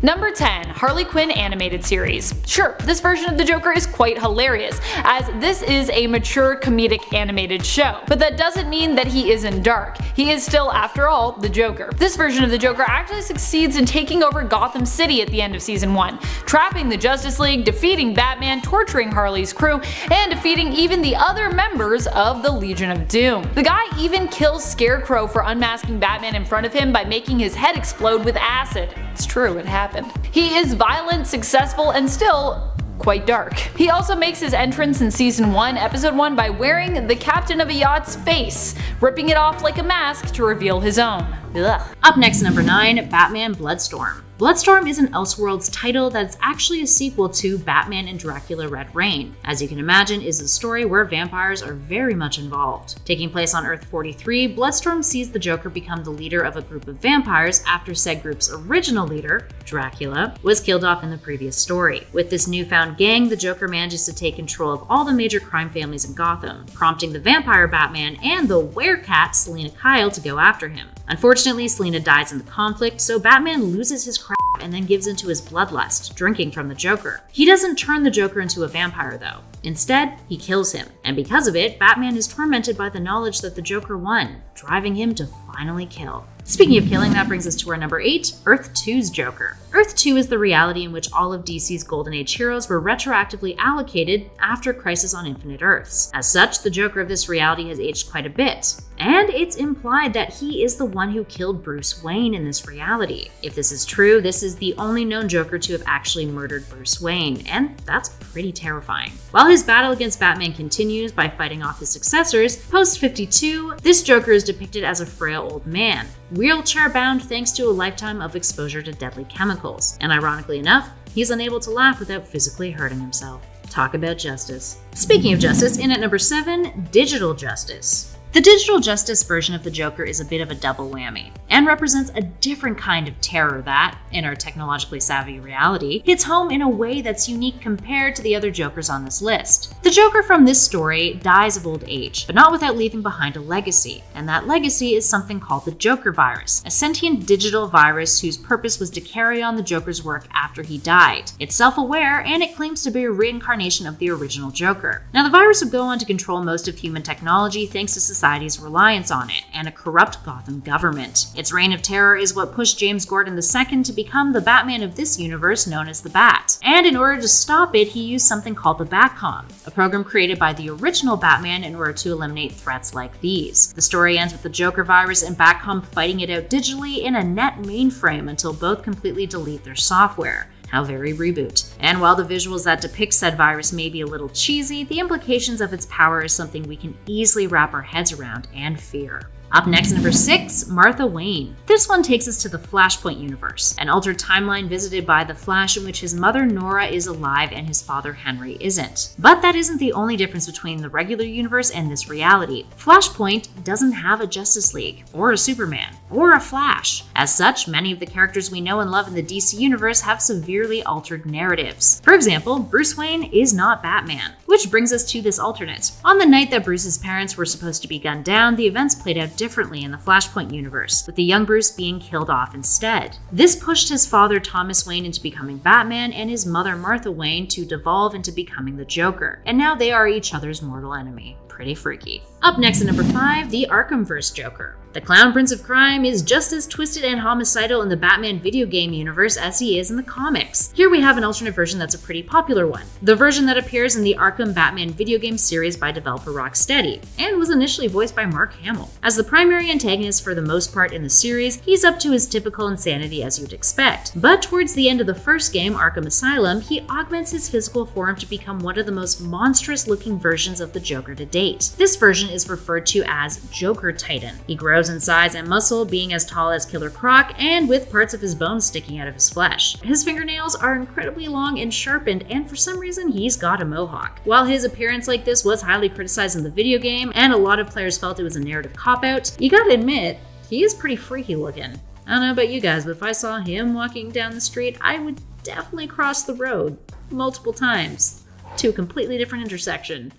Number 10. Harley Quinn animated series. Sure, this version of the Joker is quite hilarious, as this is a mature comedic animated show, but that doesn't mean that he isn't dark. He is still, after all, the Joker. This version of the Joker actually succeeds in taking over Gotham City at the end of season 1, trapping the Justice League, defeating Batman, torturing Harley's crew, and defeating even the other members of the Legion of Doom. The guy even kills Scarecrow for unmasking Batman in front of him by making his head explode with acid. It's true, it happened. He is violent, successful, and still quite dark. He also makes his entrance in season 1, episode 1 by wearing the captain of a yacht's face, ripping it off like a mask to reveal his own. Ugh. Up next, number 9, Batman BLOODSTORM. BLOODSTORM is an Elseworlds title that's actually a sequel to Batman and Dracula Red Reign. As you can imagine, is a story where vampires are very much involved. Taking place on Earth 43, BLOODSTORM sees the Joker become the leader of a group of vampires after said group's original leader, Dracula, was killed off in the previous story. With this newfound gang, the Joker manages to take control of all the major crime families in Gotham, prompting the vampire Batman and the werecat Selina Kyle to go after him. Unfortunately, Selina dies in the conflict, so Batman loses his crap and then gives into his bloodlust, drinking from the Joker. He doesn't turn the Joker into a vampire though. Instead, he kills him, and because of it, Batman is tormented by the knowledge that the Joker won, driving him to finally kill. Speaking of killing, that brings us to our number 8, Earth 2's Joker. Earth 2 is the reality in which all of DC's Golden Age heroes were retroactively allocated after Crisis on Infinite Earths. As such, the Joker of this reality has aged quite a bit, and it's implied that he is the one who killed Bruce Wayne in this reality. If this is true, this is the only known Joker to have actually murdered Bruce Wayne, and that's pretty terrifying. While his battle against Batman continues by fighting off his successors, post-52, this Joker is depicted as a frail old man, wheelchair-bound thanks to a lifetime of exposure to deadly chemicals. And ironically enough, he's unable to laugh without physically hurting himself. Talk about justice. Speaking of justice, in at number 7, Digital Justice. The Digital Justice version of the Joker is a bit of a double whammy, and represents a different kind of terror that, in our technologically savvy reality, hits home in a way that's unique compared to the other Jokers on this list. The Joker from this story dies of old age, but not without leaving behind a legacy, and that legacy is something called the Joker virus, a sentient digital virus whose purpose was to carry on the Joker's work after he died. It's self-aware, and it claims to be a reincarnation of the original Joker. Now, the virus would go on to control most of human technology thanks to society's reliance on it, and a corrupt Gotham government. Its reign of terror is what pushed James Gordon II to become the Batman of this universe known as the Bat. And in order to stop it, he used something called the Batcom, a program created by the original Batman in order to eliminate threats like these. The story ends with the Joker virus and Batcom fighting it out digitally in a net mainframe until both completely delete their software. How very reboot. And while the visuals that depict said virus may be a little cheesy, the implications of its power is something we can easily wrap our heads around and fear. Up next, number 6, Martha Wayne. This one takes us to the Flashpoint universe, an altered timeline visited by the Flash in which his mother Nora is alive and his father Henry isn't. But that isn't the only difference between the regular universe and this reality. Flashpoint doesn't have a Justice League, or a Superman, or a Flash. As such, many of the characters we know and love in the DC universe have severely altered narratives. For example, Bruce Wayne is not Batman, which brings us to this alternate. On the night that Bruce's parents were supposed to be gunned down, the events played out differently in the Flashpoint universe, with the young Bruce being killed off instead. This pushed his father Thomas Wayne into becoming Batman and his mother Martha Wayne to devolve into becoming the Joker, and now they are each other's mortal enemy. Pretty freaky. Up next at number 5, the ARKHAMVERSE Joker. The Clown Prince of Crime is just as twisted and homicidal in the Batman video game universe as he is in the comics. Here we have an alternate version that's a pretty popular one, the version that appears in the Arkham Batman video game series by developer Rocksteady, and was initially voiced by Mark Hamill. As the primary antagonist for the most part in the series, he's up to his typical insanity as you'd expect. But towards the end of the first game, Arkham Asylum, he augments his physical form to become one of the most monstrous looking versions of the Joker to date. This version is referred to as Joker Titan. He grows in size and muscle, being as tall as Killer Croc and with parts of his bones sticking out of his flesh. His fingernails are incredibly long and sharpened, and for some reason he's got a mohawk. While his appearance like this was highly criticized in the video game, and a lot of players felt it was a narrative cop-out, you gotta admit, he is pretty freaky looking. I don't know about you guys, but if I saw him walking down the street, I would definitely cross the road multiple times to a completely different intersection,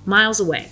miles away.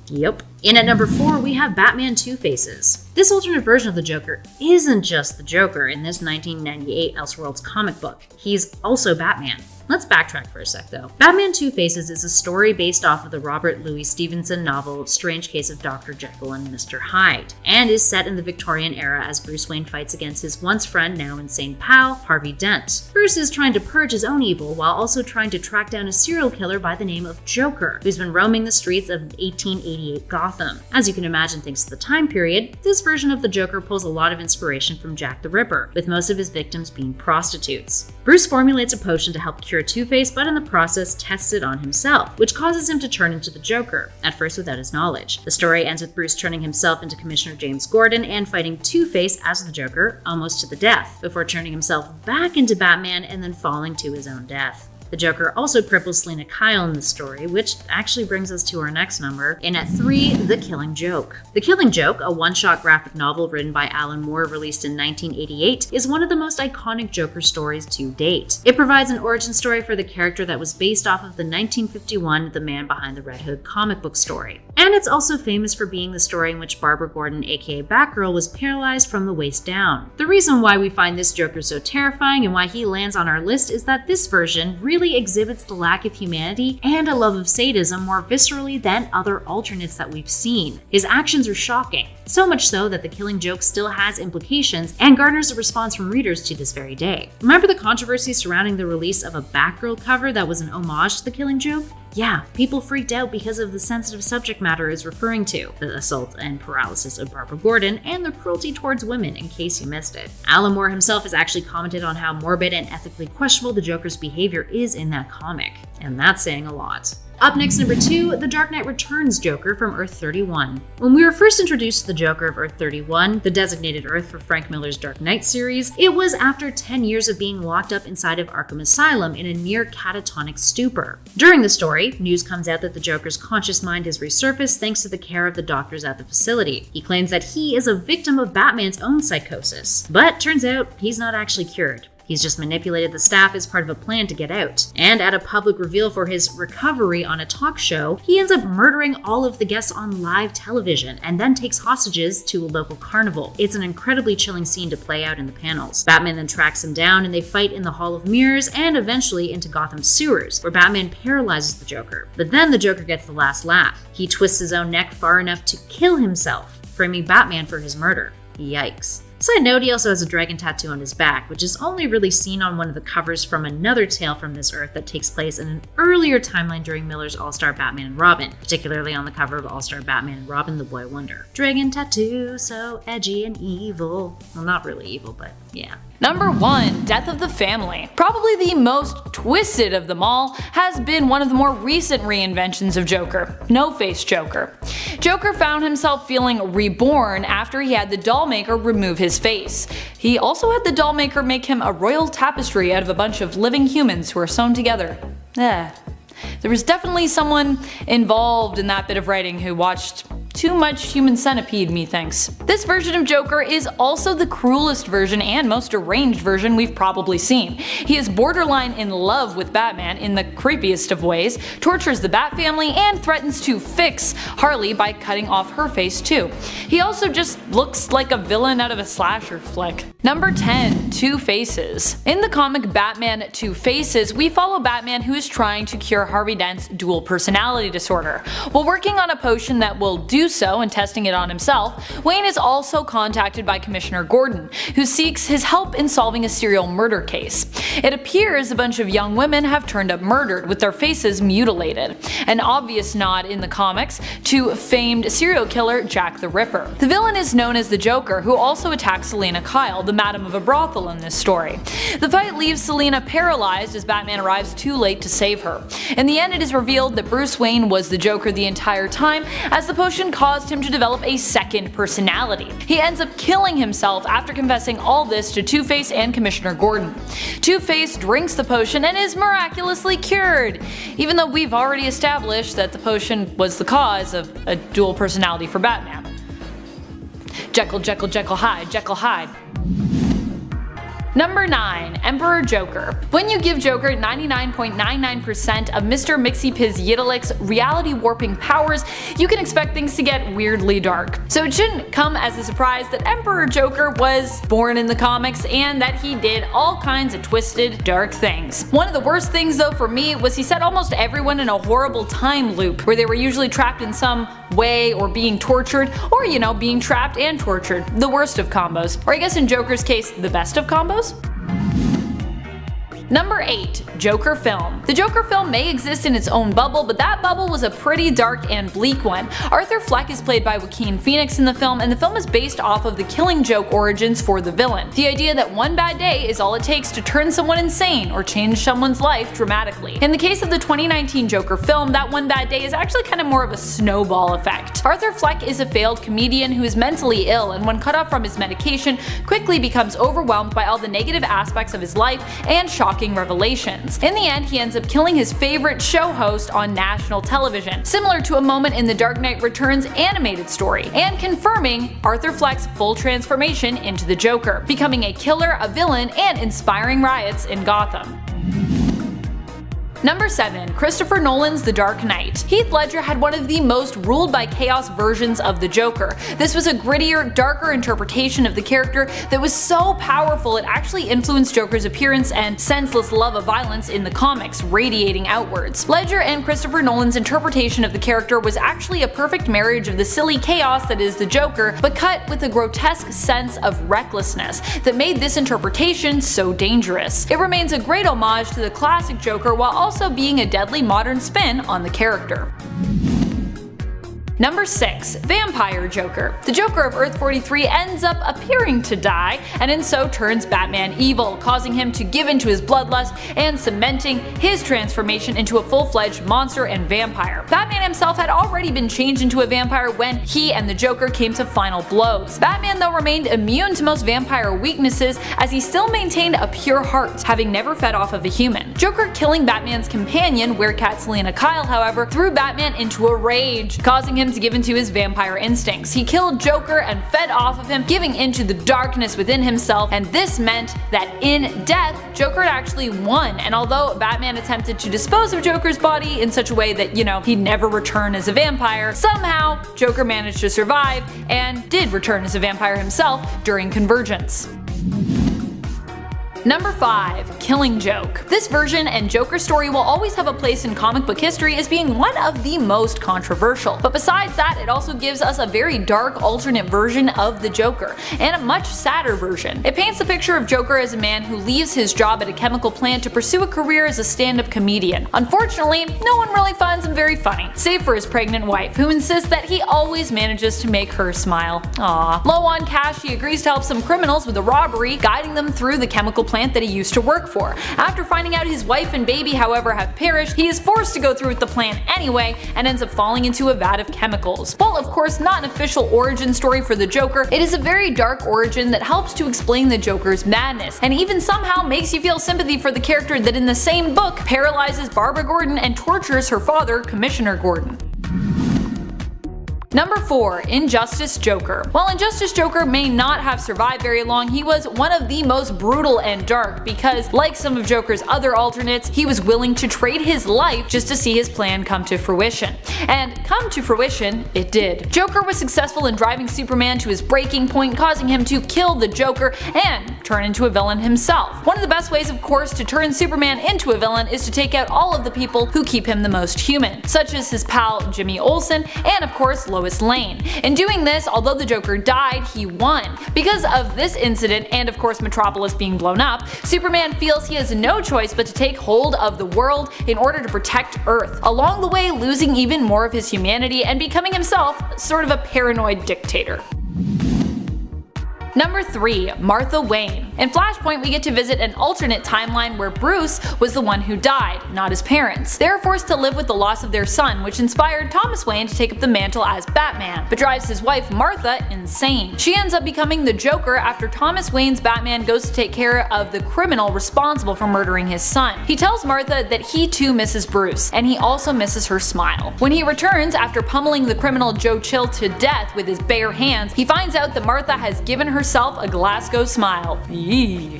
Yep. In at number 4, we have Batman Two Faces. This alternate version of the Joker isn't just the Joker in this 1998 Elseworlds comic book. He's also Batman. Let's backtrack for a sec though. Batman Two Faces is a story based off of the Robert Louis Stevenson novel Strange Case of Dr. Jekyll and Mr. Hyde, and is set in the Victorian era as Bruce Wayne fights against his once friend, now insane pal, Harvey Dent. Bruce is trying to purge his own evil while also trying to track down a serial killer by the name of Joker, who's been roaming the streets of 1888 Gotham. As you can imagine thanks to the time period, this version of the Joker pulls a lot of inspiration from Jack the Ripper, with most of his victims being prostitutes. Bruce formulates a potion to help cure Two-Face, but in the process tests it on himself, which causes him to turn into the Joker, at first without his knowledge. The story ends with Bruce turning himself into Commissioner James Gordon and fighting Two-Face as the Joker almost to the death, before turning himself back into Batman and then falling to his own death. The Joker also cripples Selina Kyle in the story, which actually brings us to our next number. In at 3, The Killing Joke. The Killing Joke, a one-shot graphic novel written by Alan Moore released in 1988, is one of the most iconic Joker stories to date. It provides an origin story for the character that was based off of the 1951 The Man Behind the Red Hood comic book story. And it's also famous for being the story in which Barbara Gordon, aka Batgirl, was paralyzed from the waist down. The reason why we find this Joker so terrifying and why he lands on our list is that this version really exhibits the lack of humanity and a love of sadism more viscerally than other alternates that we've seen. His actions are shocking, so much so that The Killing Joke still has implications and garners a response from readers to this very day. Remember the controversy surrounding the release of a Batgirl cover that was an homage to The Killing Joke? Yeah, people freaked out because of the sensitive subject matter it's referring to, the assault and paralysis of Barbara Gordon, and the cruelty towards women, in case you missed it. Alan Moore himself has actually commented on how morbid and ethically questionable the Joker's behavior is in that comic, and that's saying a lot. Up next, number 2, The Dark Knight Returns Joker from Earth 31. When we were first introduced to the Joker of Earth 31, the designated Earth for Frank Miller's Dark Knight series, it was after 10 years of being locked up inside of Arkham Asylum in a near catatonic stupor. During the story, news comes out that the Joker's conscious mind has resurfaced thanks to the care of the doctors at the facility. He claims that he is a victim of Batman's own psychosis, but turns out he's not actually cured. He's just manipulated the staff as part of a plan to get out. And at a public reveal for his recovery on a talk show, he ends up murdering all of the guests on live television and then takes hostages to a local carnival. It's an incredibly chilling scene to play out in the panels. Batman then tracks him down and they fight in the Hall of Mirrors and eventually into Gotham's sewers, where Batman paralyzes the Joker. But then the Joker gets the last laugh. He twists his own neck far enough to kill himself, framing Batman for his murder. Yikes. Side note, he also has a dragon tattoo on his back, which is only really seen on one of the covers from another tale from this Earth that takes place in an earlier timeline during Miller's All-Star Batman and Robin, particularly on the cover of All-Star Batman and Robin the Boy Wonder. Dragon tattoo, so edgy and evil. Well, not really evil, but yeah. Number 1, Death of the Family. Probably the most twisted of them all has been one of the more recent reinventions of Joker, No-Face Joker. Joker found himself feeling reborn after he had the doll maker remove his face. He also had the doll maker make him a royal tapestry out of a bunch of living humans who are sewn together. There was definitely someone involved in that bit of writing who watched too much Human Centipede, methinks. This version of Joker is also the cruelest version and most deranged version we've probably seen. He is borderline in love with Batman in the creepiest of ways, tortures the Bat family, and threatens to fix Harley by cutting off her face too. He also just looks like a villain out of a slasher flick. Number 10, Two Faces. In the comic Batman Two Faces, we follow Batman who is trying to cure Harvey Dent's dual personality disorder. While working on a potion that will do so and testing it on himself, Wayne is also contacted by Commissioner Gordon, who seeks his help in solving a serial murder case. It appears a bunch of young women have turned up murdered with their faces mutilated, an obvious nod in the comics to famed serial killer Jack the Ripper. The villain is known as the Joker, who also attacks Selina Kyle, the madam of a brothel in this story. The fight leaves Selina paralyzed as Batman arrives too late to save her. In the end, it is revealed that Bruce Wayne was the Joker the entire time, as the potion caused him to develop a second personality. He ends up killing himself after confessing all this to Two-Face and Commissioner Gordon. Two-Face drinks the potion and is miraculously cured, even though we've already established that the potion was the cause of a dual personality for Batman. Jekyll, Jekyll, Jekyll, Hyde, Jekyll, Hyde. Number 9. Emperor Joker. When you give Joker 99.99% of Mr. Mixie-Piz-Yiddlik's reality warping powers, you can expect things to get weirdly dark. So it shouldn't come as a surprise that Emperor Joker was born in the comics and that he did all kinds of twisted, dark things. One of the worst things though for me was he set almost everyone in a horrible time loop where they were usually trapped in some way or being tortured, or being trapped and tortured. The worst of combos. Or I guess in Joker's case, the best of combos? Number 8. Joker film. The Joker film may exist in its own bubble, but that bubble was a pretty dark and bleak one. Arthur Fleck is played by Joaquin Phoenix in the film, and the film is based off of the Killing Joke origins for the villain. The idea that one bad day is all it takes to turn someone insane or change someone's life dramatically. In the case of the 2019 Joker film, that one bad day is actually kind of more of a snowball effect. Arthur Fleck is a failed comedian who is mentally ill, and when cut off from his medication, quickly becomes overwhelmed by all the negative aspects of his life and shocking revelations. In the end, he ends up killing his favorite show host on national television, similar to a moment in the Dark Knight Returns animated story, and confirming Arthur Fleck's full transformation into the Joker, becoming a killer, a villain, and inspiring riots in Gotham. Number 7. Christopher Nolan's The Dark Knight. Heath Ledger had one of the most ruled by chaos versions of the Joker. This was a grittier, darker interpretation of the character that was so powerful it actually influenced Joker's appearance and senseless love of violence in the comics, radiating outwards. Ledger and Christopher Nolan's interpretation of the character was actually a perfect marriage of the silly chaos that is the Joker, but cut with a grotesque sense of recklessness that made this interpretation so dangerous. It remains a great homage to the classic Joker while also being a deadly modern spin on the character. Number 6. Vampire Joker. The Joker of Earth 43 ends up appearing to die, and in so turns Batman evil, causing him to give into his bloodlust and cementing his transformation into a full-fledged monster and vampire. Batman himself had already been changed into a vampire when he and the Joker came to final blows. Batman though remained immune to most vampire weaknesses as he still maintained a pure heart, having never fed off of a human. Joker killing Batman's companion, werecat Selena Kyle, however, threw Batman into a rage, causing him to give into his vampire instincts. He killed Joker and fed off of him, giving into the darkness within himself, and this meant that in death, Joker had actually won. And although Batman attempted to dispose of Joker's body in such a way that, he'd never return as a vampire, somehow Joker managed to survive and did return as a vampire himself during Convergence. Number 5. Killing Joke. This version and Joker story will always have a place in comic book history as being one of the most controversial. But besides that, it also gives us a very dark alternate version of the Joker, and a much sadder version. It paints the picture of Joker as a man who leaves his job at a chemical plant to pursue a career as a stand-up comedian. Unfortunately, no one really finds him very funny, save for his pregnant wife, who insists that he always manages to make her smile. Aww. Low on cash, he agrees to help some criminals with a robbery, guiding them through the chemical plant that he used to work for. After finding out his wife and baby, however, have perished, he is forced to go through with the plan anyway and ends up falling into a vat of chemicals. While of course not an official origin story for the Joker, it is a very dark origin that helps to explain the Joker's madness, and even somehow makes you feel sympathy for the character that in the same book paralyzes Barbara Gordon and tortures her father, Commissioner Gordon. Number 4. Injustice Joker. While Injustice Joker may not have survived very long, he was one of the most brutal and dark because, like some of Joker's other alternates, he was willing to trade his life just to see his plan come to fruition. And come to fruition, it did. Joker was successful in driving Superman to his breaking point, causing him to kill the Joker and turn into a villain himself. One of the best ways, of course, to turn Superman into a villain is to take out all of the people who keep him the most human, such as his pal Jimmy Olsen and of course Lois Lane. In doing this, although the Joker died, he won. Because of this incident and of course Metropolis being blown up, Superman feels he has no choice but to take hold of the world in order to protect Earth, along the way losing even more of his humanity and becoming himself sort of a paranoid dictator. Number 3. Martha Wayne. In Flashpoint, we get to visit an alternate timeline where Bruce was the one who died, not his parents. They are forced to live with the loss of their son, which inspired Thomas Wayne to take up the mantle as Batman, but drives his wife Martha insane. She ends up becoming the Joker after Thomas Wayne's Batman goes to take care of the criminal responsible for murdering his son. He tells Martha that he too misses Bruce, and he also misses her smile. When he returns after pummeling the criminal Joe Chill to death with his bare hands, he finds out that Martha has given herself a Glasgow smile. Eee.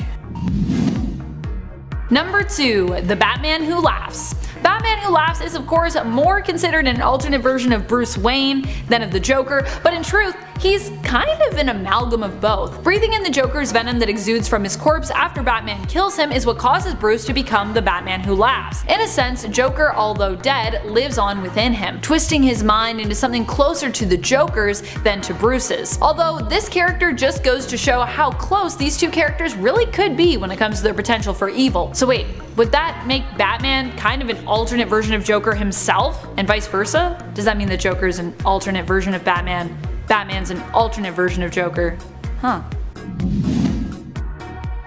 Number 2. The Batman Who Laughs. Batman Who Laughs is of course more considered an alternate version of Bruce Wayne than of the Joker, but in truth, he's kind of an amalgam of both. Breathing in the Joker's venom that exudes from his corpse after Batman kills him is what causes Bruce to become the Batman Who Laughs. In a sense, Joker, although dead, lives on within him, twisting his mind into something closer to the Joker's than to Bruce's. Although this character just goes to show how close these two characters really could be when it comes to their potential for evil. So wait, would that make Batman kind of an alternate version of Joker himself, and vice versa? Does that mean that Joker's an alternate version of Batman? Batman's an alternate version of Joker? Huh.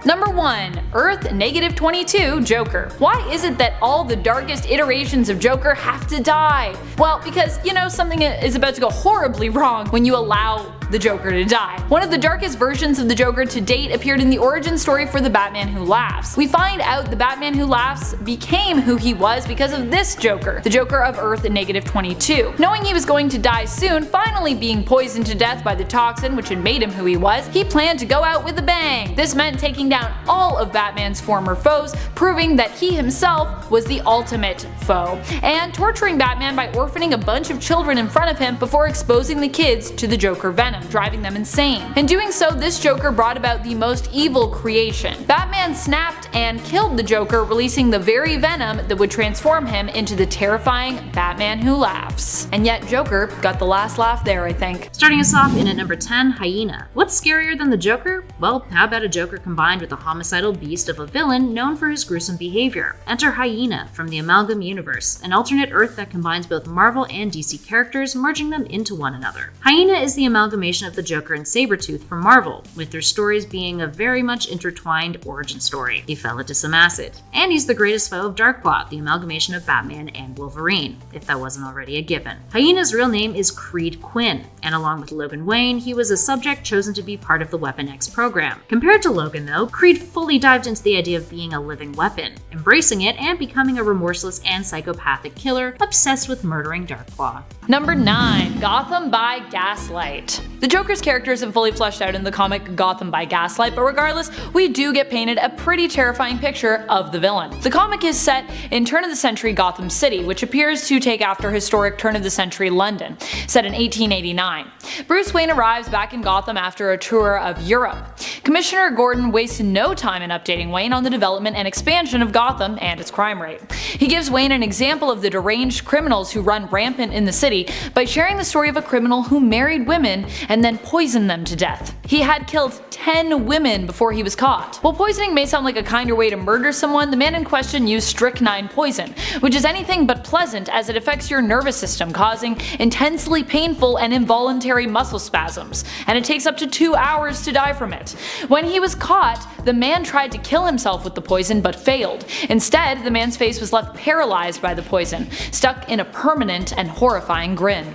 Number 1. Earth -22 Joker. Why is it that all the darkest iterations of Joker have to die? Well, because, you know, something is about to go horribly wrong when you allow the Joker to die. One of the darkest versions of the Joker to date appeared in the origin story for the Batman Who Laughs. We find out the Batman Who Laughs became who he was because of this Joker, the Joker of Earth -22. Knowing he was going to die soon, finally being poisoned to death by the toxin which had made him who he was, he planned to go out with a bang. This meant taking down all of Batman's former foes, proving that he himself was the ultimate foe, and torturing Batman by orphaning a bunch of children in front of him before exposing the kids to the Joker venom, driving them insane. In doing so, this Joker brought about the most evil creation. Batman snapped and killed the Joker, releasing the very venom that would transform him into the terrifying Batman Who Laughs. And yet Joker got the last laugh there, I think. Starting us off in at number 10, Hyena. What's scarier than the Joker? Well, how about a Joker combined with a homicidal beast of a villain known for his gruesome behavior? Enter Hyena from the Amalgam Universe, an alternate Earth that combines both Marvel and DC characters, merging them into one another. Hyena is the amalgamation of the Joker and Sabretooth from Marvel, with their stories being a very much intertwined origin story. He fell into some acid. And he's the greatest foe of Darkblood, the amalgamation of Batman and Wolverine, if that wasn't already a given. Hyena's real name is Creed Quinn, and along with Logan Wayne, he was a subject chosen to be part of the Weapon X program. Compared to Logan though, Creed fully dived into the idea of being a living weapon, embracing it and becoming a remorseless and psychopathic killer obsessed with murdering Darkblood. Number 9. Gotham by Gaslight. The Joker's character isn't fully fleshed out in the comic Gotham by Gaslight, but regardless, we do get painted a pretty terrifying picture of the villain. The comic is set in turn-of-the-century Gotham City, which appears to take after historic turn-of-the-century London, set in 1889. Bruce Wayne arrives back in Gotham after a tour of Europe. Commissioner Gordon wastes no time in updating Wayne on the development and expansion of Gotham and its crime rate. He gives Wayne an example of the deranged criminals who run rampant in the city by sharing the story of a criminal who married women and then poisoned them to death. He had killed 10 women before he was caught. While poisoning may sound like a kinder way to murder someone, the man in question used strychnine poison, which is anything but pleasant as it affects your nervous system, causing intensely painful and involuntary muscle spasms, and it takes up to 2 hours to die from it. When he was caught, the man tried to kill himself with the poison but failed. Instead, the man's face was left paralyzed by the poison, stuck in a permanent and horrifying grin.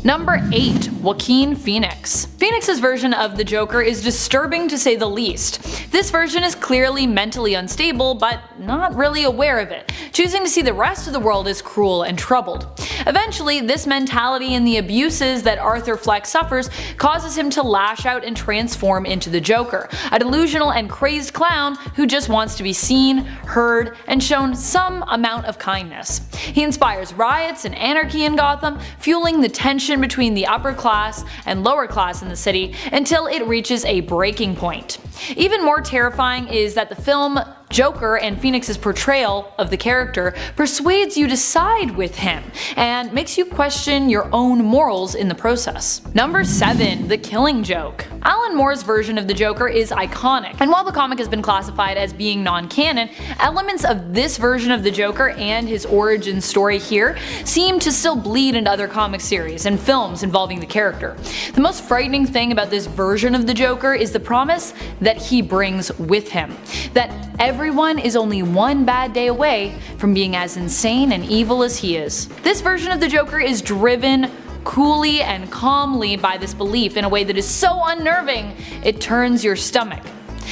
Number 8. Joaquin Phoenix. Phoenix's version of the Joker is disturbing to say the least. This version is clearly mentally unstable, but not really aware of it, choosing to see the rest of the world as cruel and troubled. Eventually, this mentality and the abuses that Arthur Fleck suffers causes him to lash out and transform into the Joker, a delusional and crazed clown who just wants to be seen, heard, and shown some amount of kindness. He inspires riots and anarchy in Gotham, fueling the tension between the upper class and lower class in the city until it reaches a breaking point. Even more terrifying is that the film Joker and Phoenix's portrayal of the character persuades you to side with him and makes you question your own morals in the process. Number 7. The Killing Joke. Alan Moore's version of the Joker is iconic, and while the comic has been classified as being non-canon, elements of this version of the Joker and his origin story here seem to still bleed into other comic series and films involving the character. The most frightening thing about this version of the Joker is the promise that he brings with him, that everyone is only one bad day away from being as insane and evil as he is. This version of the Joker is driven coolly and calmly by this belief in a way that is so unnerving it turns your stomach.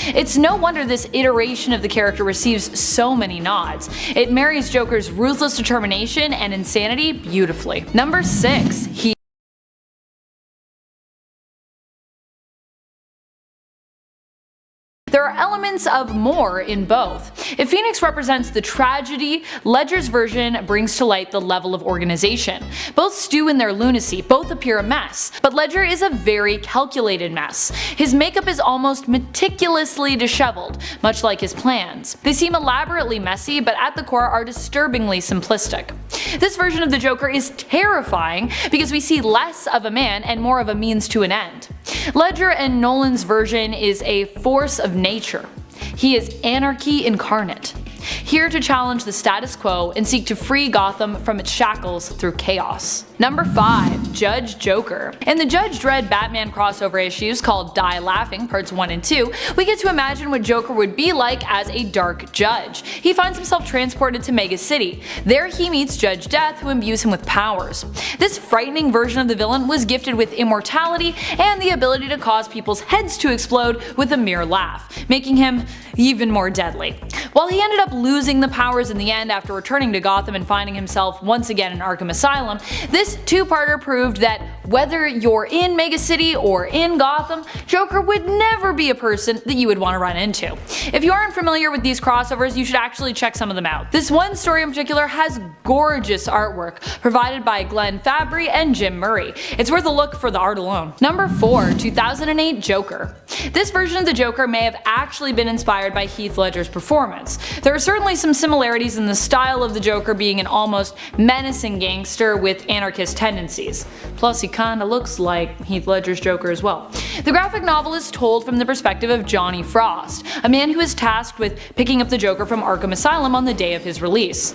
It's no wonder this iteration of the character receives so many nods. It marries Joker's ruthless determination and insanity beautifully. Number 6. There are elements of more in both. If Phoenix represents the tragedy, Ledger's version brings to light the level of organization. Both stew in their lunacy, both appear a mess, but Ledger is a very calculated mess. His makeup is almost meticulously disheveled, much like his plans. They seem elaborately messy, but at the core are disturbingly simplistic. This version of the Joker is terrifying because we see less of a man and more of a means to an end. Ledger and Nolan's version is a force of nature. He is anarchy incarnate, here to challenge the status quo and seek to free Gotham from its shackles through chaos. Number 5. Judge Joker. In the Judge Dredd Batman crossover issues called Die Laughing Parts 1 and 2, we get to imagine what Joker would be like as a dark judge. He finds himself transported to Mega City. There he meets Judge Death, who imbues him with powers. This frightening version of the villain was gifted with immortality and the ability to cause people's heads to explode with a mere laugh, making him even more deadly. While he ended up losing the powers in the end after returning to Gotham and finding himself once again in Arkham Asylum, this two-parter proved that whether you're in Mega City or in Gotham, Joker would never be a person that you would want to run into. If you aren't familiar with these crossovers, you should actually check some of them out. This one story in particular has gorgeous artwork provided by Glenn Fabry and Jim Murray. It's worth a look for the art alone. Number 4. 2008 Joker. This version of the Joker may have actually been inspired by Heath Ledger's performance. There are certainly some similarities in the style of the Joker being an almost menacing gangster with anarchist tendencies. Plus he kinda looks like Heath Ledger's Joker as well. The graphic novel is told from the perspective of Johnny Frost, a man who is tasked with picking up the Joker from Arkham Asylum on the day of his release.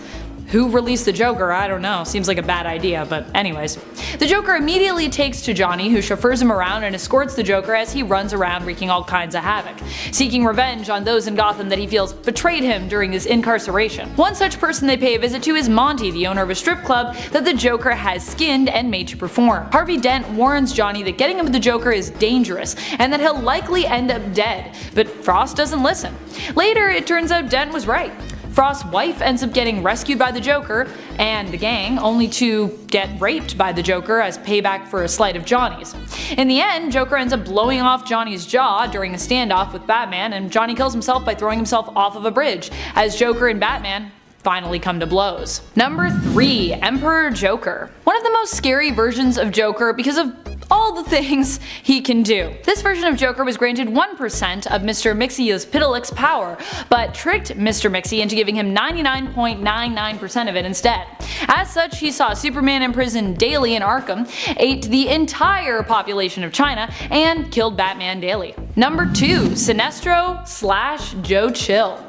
Who released the Joker? I don't know. Seems like a bad idea, but anyways. The Joker immediately takes to Johnny, who chauffeurs him around and escorts the Joker as he runs around wreaking all kinds of havoc, seeking revenge on those in Gotham that he feels betrayed him during his incarceration. One such person they pay a visit to is Monty, the owner of a strip club that the Joker has skinned and made to perform. Harvey Dent warns Johnny that getting him with the Joker is dangerous and that he'll likely end up dead, but Frost doesn't listen. Later, it turns out Dent was right. Frost's wife ends up getting rescued by the Joker and the gang, only to get raped by the Joker as payback for a slight of Johnny's. In the end, Joker ends up blowing off Johnny's jaw during a standoff with Batman, and Johnny kills himself by throwing himself off of a bridge, as Joker and Batman finally come to blows. Number 3. Emperor Joker. One of the most scary versions of Joker because of all the things he can do. This version of Joker was granted 1% of Mr. Mxyzptlk's power, but tricked Mr. Mxyz into giving him 99.99% of it instead. As such, he saw Superman imprisoned daily in Arkham, ate the entire population of China, and killed Batman daily. Number 2. Sinestro / Joe Chill.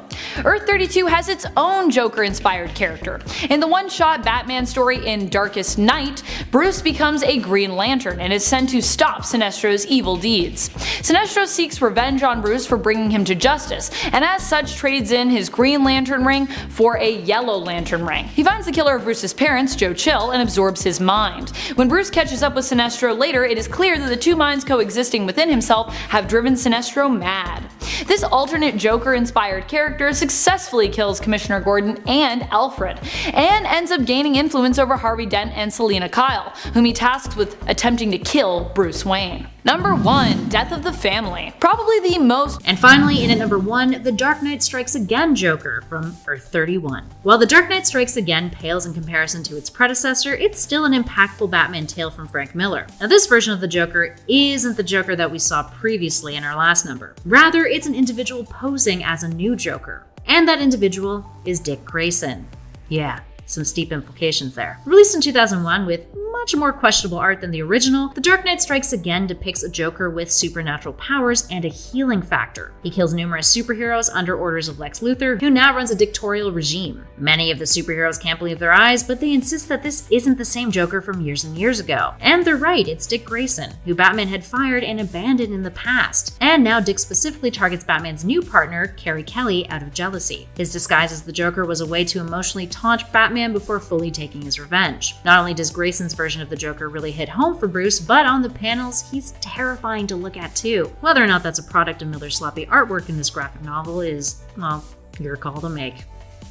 Earth 32 has its own Joker-inspired character. In the one-shot Batman story in Darkest Night, Bruce becomes a Green Lantern and is sent to stop Sinestro's evil deeds. Sinestro seeks revenge on Bruce for bringing him to justice, and as such trades in his Green Lantern ring for a Yellow Lantern ring. He finds the killer of Bruce's parents, Joe Chill, and absorbs his mind. When Bruce catches up with Sinestro later, it is clear that the two minds coexisting within himself have driven Sinestro mad. This alternate Joker-inspired character successfully kills Commissioner Gordon and Alfred, and ends up gaining influence over Harvey Dent and Selina Kyle, whom he tasks with attempting to kill Bruce Wayne. Number 1. Death of the Family. Probably the most. And finally, in at number 1, The Dark Knight Strikes Again Joker from Earth 31. While The Dark Knight Strikes Again pales in comparison to its predecessor, it's still an impactful Batman tale from Frank Miller. Now, this version of the Joker isn't the Joker that we saw previously in our last number. Rather, it's an individual posing as a new Joker. And that individual is Dick Grayson. Yeah, some steep implications there. Released in 2001 with much more questionable art than the original, The Dark Knight Strikes Again depicts a Joker with supernatural powers and a healing factor. He kills numerous superheroes under orders of Lex Luthor, who now runs a dictatorial regime. Many of the superheroes can't believe their eyes, but they insist that this isn't the same Joker from years and years ago. And they're right, it's Dick Grayson, who Batman had fired and abandoned in the past. And now Dick specifically targets Batman's new partner, Carrie Kelly, out of jealousy. His disguise as the Joker was a way to emotionally taunt Batman before fully taking his revenge. Not only does Grayson's version of the Joker really hit home for Bruce, but on the panels, he's terrifying to look at too. Whether or not that's a product of Miller's sloppy artwork in this graphic novel is, well, your call to make.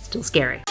Still scary.